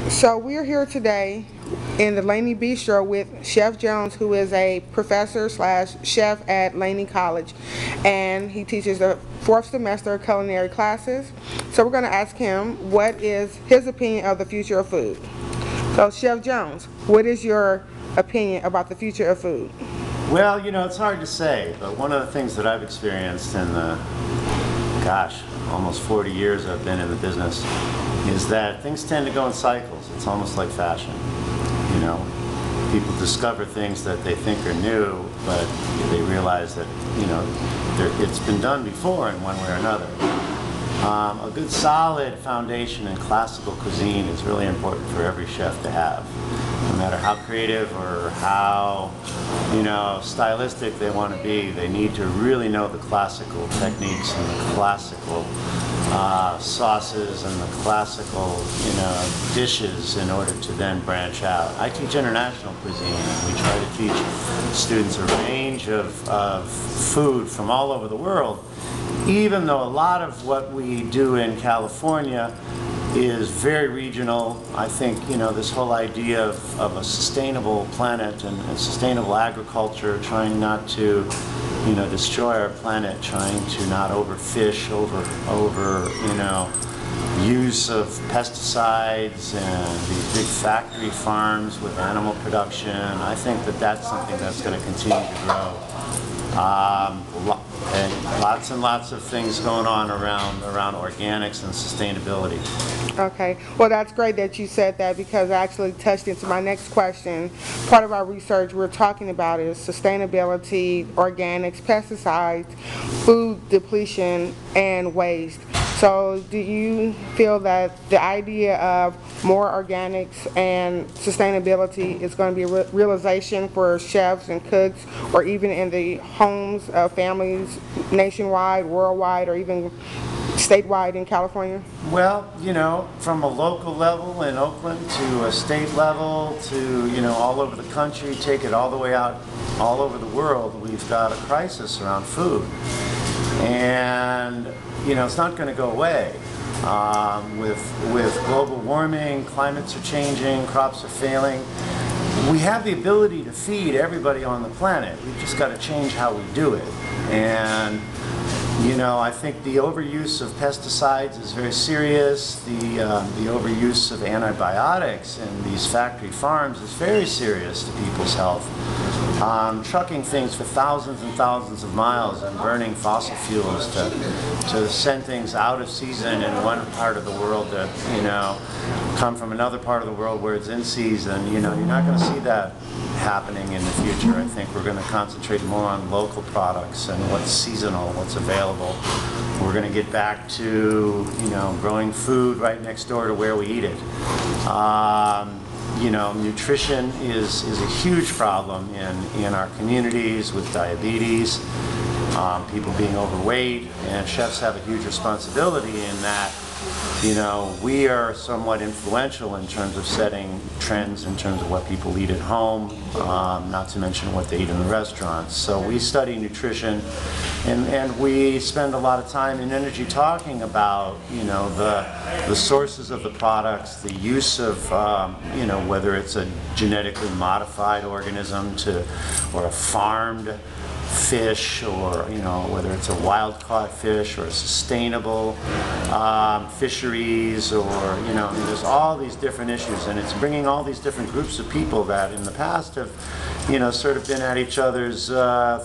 So we're here today in the Laney Bistro with Chef Jones, who is a professor slash chef at Laney College, and he teaches the fourth semester culinary classes. So we're going to ask him what is his opinion of the future of food. So Chef Jones, what is your opinion about the future of food? Well, it's hard to say, but one of the things that I've experienced in the, almost 40 years I've been in the business is that things tend to go in cycles. It's almost like fashion. People discover things that they think are new, but they realize that, it's been done before in one way or another. A good solid foundation in classical cuisine is really important for every chef to have. No matter how creative or how, stylistic they want to be, they need to really know the classical techniques and the classical sauces and the classical, dishes in order to then branch out. I teach international cuisine, and we try to teach students a range of food from all over the world, even though a lot of what we do in California is very regional. I think, this whole idea of a sustainable planet and sustainable agriculture, trying not to, destroy our planet, trying to not overfish, over use of pesticides and these big factory farms with animal production. I think that that's something that's going to continue to grow. And lots of things going on around organics and sustainability. Okay, well that's great that you said that, because it actually touched into my next question. Part of our research we're talking about is sustainability, organics, pesticides, food depletion, and waste. So do you feel that the idea of more organics and sustainability is going to be a realization for chefs and cooks, or even in the homes of families nationwide, worldwide, or even statewide in California? Well, from a local level in Oakland to a state level to, all over the country, take it all the way out all over the world, we've got a crisis around food. And, it's not going to go away. With global warming, climates are changing, crops are failing. We have the ability to feed everybody on the planet. We've just got to change how we do it. And I think the overuse of pesticides is very serious. The overuse of antibiotics in these factory farms is very serious to people's health. Trucking things for thousands and thousands of miles and burning fossil fuels to send things out of season in one part of the world that, come from another part of the world where it's in season. You're not going to see that happening in the future. I think we're going to concentrate more on local products and what's seasonal, what's available. We're going to get back to, growing food right next door to where we eat it. Nutrition is a huge problem in our communities with diabetes, people being overweight, and chefs have a huge responsibility in that. We are somewhat influential in terms of setting trends in terms of what people eat at home, not to mention what they eat in the restaurants. So we study nutrition, and we spend a lot of time and energy talking about, the sources of the products, the use of, whether it's a genetically modified organism or a farmed fish, or whether it's a wild-caught fish or a sustainable fisheries, or there's all these different issues, and it's bringing all these different groups of people that in the past have sort of been at each other's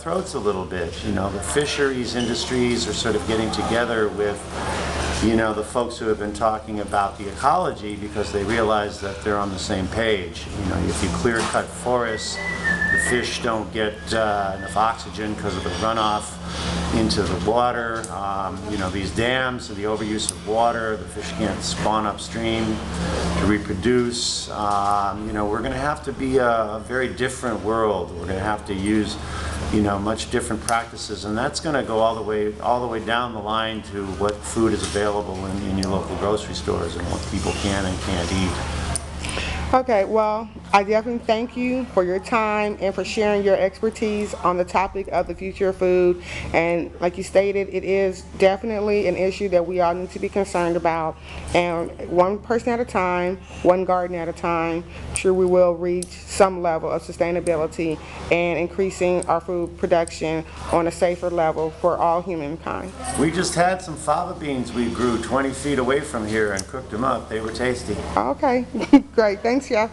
throats a little bit. The fisheries industries are sort of getting together with the folks who have been talking about the ecology, because they realize that they're on the same page. If you clear cut forests, the fish don't get enough oxygen because of the runoff into the water. These dams and the overuse of water, the fish can't spawn upstream to reproduce. We're going to have to be a very different world. We're going to have to use much different practices, and that's going to go all the way down the line to what food is available in your local grocery stores and what people can and can't eat. Okay, well, I definitely thank you for your time and for sharing your expertise on the topic of the future of food. And like you stated, it is definitely an issue that we all need to be concerned about. And one person at a time, one garden at a time, sure we will reach some level of sustainability and increasing our food production on a safer level for all humankind. We just had some fava beans we grew 20 feet away from here and cooked them up. They were tasty. Okay, great. Thanks, Chef.